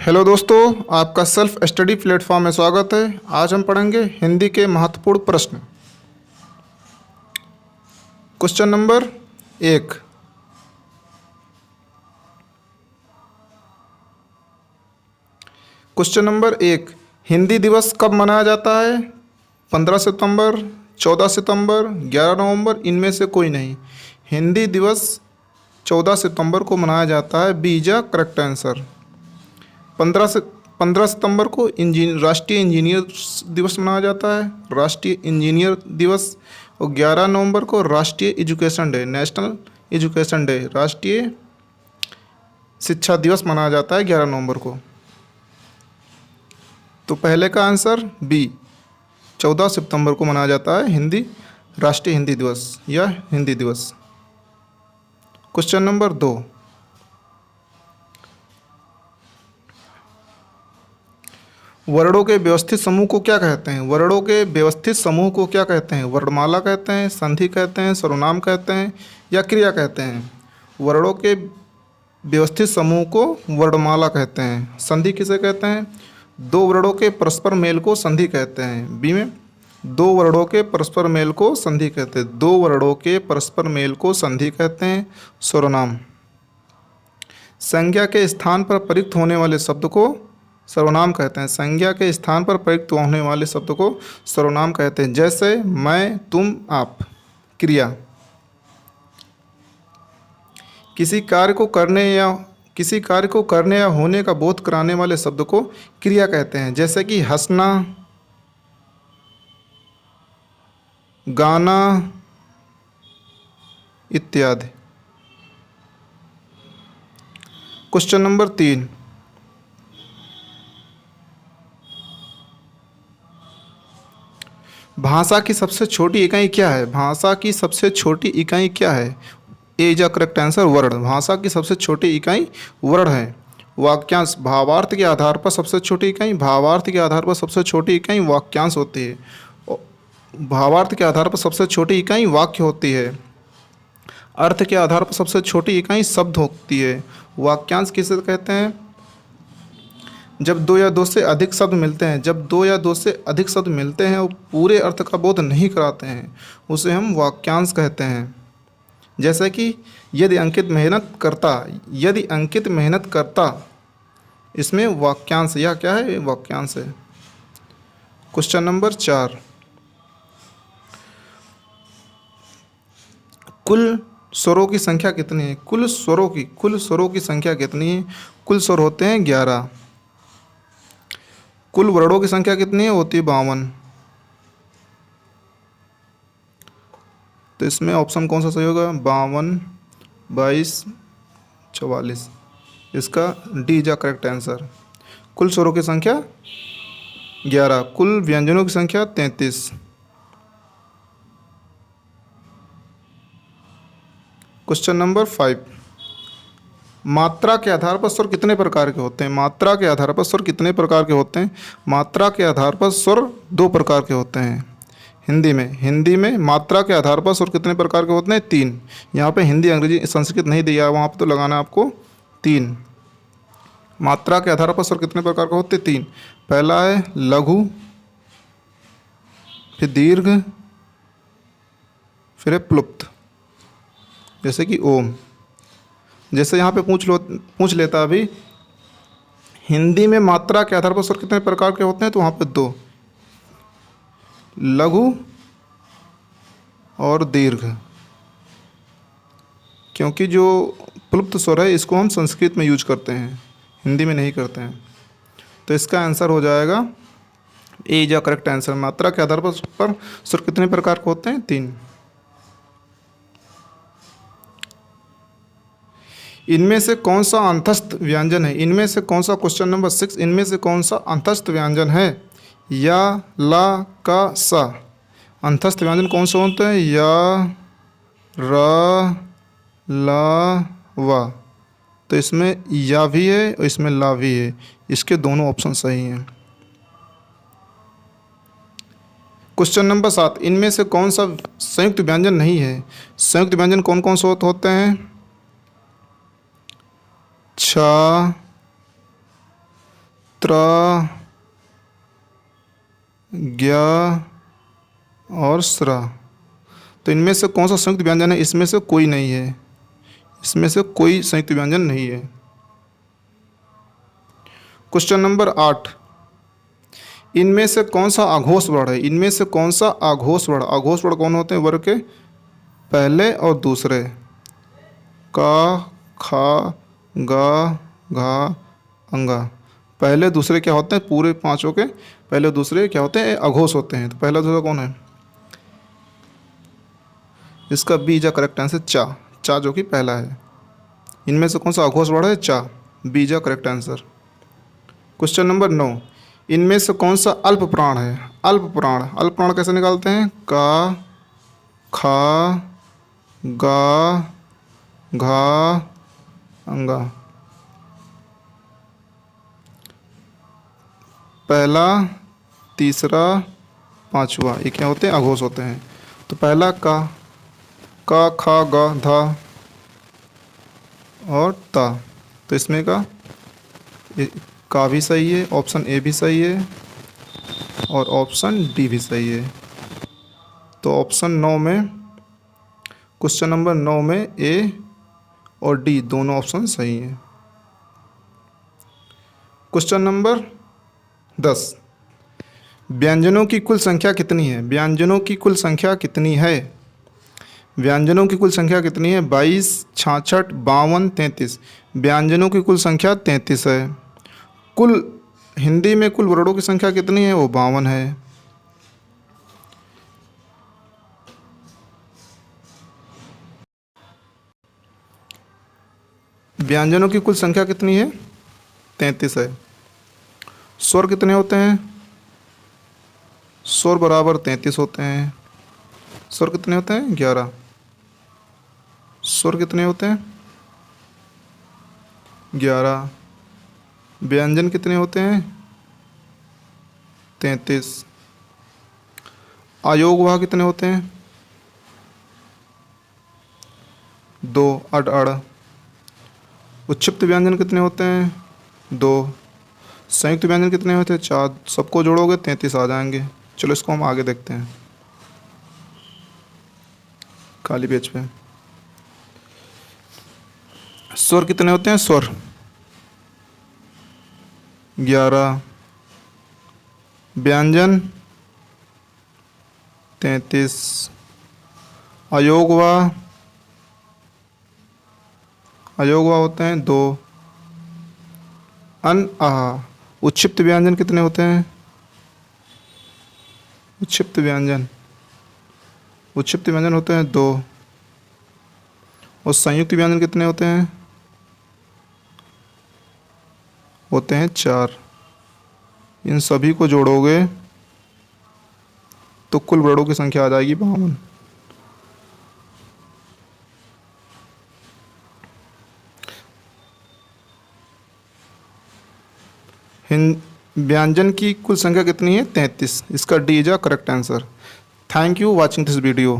Hello दोस्तों, आपका self study platform में स्वागत है। आज हम पढ़ेंगे हिंदी के महत्वपूर्ण प्रश्न। Question number 1। Question number 1, Hindi दिवस कब मनाया जाता है? 15 सितंबर, 14 सितंबर, 11 नवंबर, इनमें से कोई नहीं। हिंदी दिवस 14 सितंबर को मनाया जाता है। B is the correct answer. 15 सितंबर को राष्ट्रीय इंजीनियर दिवस मनाया जाता है, राष्ट्रीय इंजीनियर दिवस। और 11 नवंबर को राष्ट्रीय education day, national education day, राष्ट्रीय शिक्षा दिवस मनाया जाता है 11 नवंबर को। तो पहले का आंसर बी, 14 सितंबर को मनाया जाता है राष्ट्रीय हिंदी दिवस या हिंदी दिवस। क्वेश्चन नंबर 2, वर्णों के व्यवस्थित समूह को क्या कहते हैं? वर्णों के व्यवस्थित समूह को क्या कहते हैं? वर्णमाला कहते हैं, संधि कहते हैं, सर्वनाम कहते हैं या क्रिया कहते हैं? वर्णों के व्यवस्थित समूह को वर्णमाला कहते हैं। संधि किसे कहते हैं? दो वर्णों के परस्पर मेल को संधि कहते हैं। बी में दो वर्णों के परस्पर मेल को संधि कहते हैं। दो वर्णों के परस्पर मेल को संधि कहते हैं। सर्वनाम। संज्ञा के स्थान पर प्रयुक्त होने वाले शब्द को सर्वनाम कहते हैं। संज्ञा के स्थान पर प्रयुक्त होने वाले शब्द को सर्वनाम कहते हैं। जैसे मैं, तुम, आप। क्रिया। किसी कार्य को करने या होने का बोध कराने वाले शब्द को क्रिया कहते हैं। जैसे कि हंसना, गाना इत्यादि। क्वेश्चन नंबर 3, भाषा की सबसे छोटी इकाई क्या है? भाषा की सबसे छोटी इकाई क्या है? ए इज अ करेक्ट आंसर, वर्ण। भाषा की सबसे छोटी इकाई वर्ण है। वाक्यांश। भावार्थ के आधार पर सबसे छोटी इकाई वाक्यांश होती है। भावार्थ के आधार पर सबसे छोटी इकाई वाक्य होती है। अर्थ के आधार पर सबसे छोटी इकाई शब्द होती है। वाक्यांश किसे कहते हैं? जब दो या दो से अधिक शब्द मिलते हैं और पूरे अर्थ का बोध नहीं कराते हैं, उसे हम वाक्यांश कहते हैं। जैसे कि यदि अंकित मेहनत करता, इसमें वाक्यांश या क्या है? वाक्यांश है। क्वेश्चन नंबर 4, कुल स्वरों की संख्या कितनी है? कुल स्वरों की संख्या कितनी है? कुल स्वर होते हैं 11। कुल वर्णों की संख्या कितनी है? होती है 52। तो इसमें ऑप्शन कौन सा सही होगा? 52, 22, 44। इसका D is the correct answer. कुल स्वरों की संख्या 11, कुल व्यंजनों की संख्या 33। क्वेश्चन नंबर 5, मात्रा के आधार पर स्वर कितने प्रकार के होते हैं? मात्रा के आधार पर स्वर कितने प्रकार के होते हैं? मात्रा के आधार पर स्वर 2 प्रकार के होते हैं। हिंदी में मात्रा के आधार पर स्वर कितने प्रकार के होते हैं? 3। यहाँ पे हिंदी, अंग्रेजी, संस्कृत नहीं दिया है, वहाँ पे तो लगाना है आपको 3। मात्रा के आधार पर स्वर कितने प्रकार के होते हैं? 3। पहला है लघु, फिर दीर्घ, फिर है प्लुप्त। जैसे कि ओम। जैसे यहाँ पे पूछ लेता अभी, हिंदी में मात्रा के आधार पर स्वर कितने प्रकार के होते हैं? तो वहाँ पे 2, लघु और दीर्घ। क्योंकि जो प्लुप्त स्वर है इसको हम संस्कृत में यूज करते हैं, हिंदी में नहीं करते हैं। तो इसका आंसर हो जाएगा ए इज द करेक्ट आंसर। मात्रा के आधार पर स्वर कितने प्रकार के होते हैं? 3। इनमें से कौन सा अंतस्थ व्यंजन है? इनमें से कौन सा, क्वेश्चन नंबर 6, इनमें से कौन सा अंतस्थ व्यंजन है? या, ला, का, सा। अंतस्थ व्यंजन कौन से होते हैं? या, र, ला, वा। तो इसमें या भी है और इसमें ला भी है। इसके दोनों ऑप्शन सही हैं। क्वेश्चन नंबर 7, इनमें से कौन सा संयुक्त व्यंजन नहीं है? संयुक्त व्यंजन कौन कौन से होते हैं? छ, त्रा, ज्ञा और स्रा। तो इनमें से कौन सा संयुक्त व्यंजन है? इसमें से कोई नहीं है, इसमें से कोई संयुक्त व्यंजन नहीं है। क्वेश्चन नंबर 8, इनमें से कौन सा आघोष वर्ण है? इनमें से कौन सा आघोष वर्ण? आघोष वर्ण कौन होते हैं? वर्ग के पहले और दूसरे। का, खा, गा, घा, अंगा। पहले दूसरे क्या होते हैं? पूरे पांचों के पहले दूसरे क्या होते हैं? अघोष होते हैं। तो पहला दूसरा कौन है? इसका बी जा करेक्ट आंसर चा। चा जो कि पहला है। इनमें से कौन सा अघोष वर्ण है? चा। बी जा करेक्ट आंसर। क्वेश्चन नंबर 9, इनमें से कौन सा अल्प प्राण है? अल्प प्राण। अल्प प्राण कैसे निकालते हैं? का, खा, गा, घा, अंगा। पहला, तीसरा, पांचवा, ये क्या होते हैं? अघोष होते हैं। तो पहला का, खा, गा, धा और ता। तो इसमें का भी सही है, ऑप्शन ए भी सही है और ऑप्शन डी भी सही है। तो ऑप्शन 9 में, क्वेश्चन नंबर 9 में ए और डी दोनों ऑप्शन सही हैं। क्वेश्चन नंबर 10, व्यंजनों की कुल संख्या कितनी है? व्यंजनों की कुल संख्या कितनी है? व्यंजनों की कुल संख्या कितनी है? 22, 66, 52, 33। व्यंजनों की कुल संख्या 33 है। कुल हिंदी में कुल वर्णों की संख्या कितनी है? वो 52 है। व्यंजनों की कुल संख्या कितनी है? 33 है। स्वर कितने होते हैं? स्वर बराबर 33 होते हैं। स्वर कितने होते हैं? 11। स्वर कितने होते हैं? 11। व्यंजन कितने होते हैं? 33। अयोगवाह कितने होते हैं? 2, अड अड़। उच्छिप्त व्यंजन कितने होते हैं? 2। संयुक्त व्यंजन कितने होते हैं? 4। सबको जोड़ोगे 33 आ जाएंगे। चलो इसको हम आगे देखते हैं खाली पेज पे। स्वर कितने होते हैं? स्वर 11। व्यंजन 33। अयोगवाह होते हैं 2। अन आह। उच्छिप्त व्यंजन कितने होते हैं? उच्छिप्त व्यंजन होते हैं 2। और संयुक्त व्यंजन कितने होते हैं? होते हैं 4। इन सभी को जोड़ोगे तो कुल वर्णों की संख्या आ जाएगी 52। व्यंजन की कुल संख्या कितनी है? 33। इसका D is a correct answer. Thank you watching this video.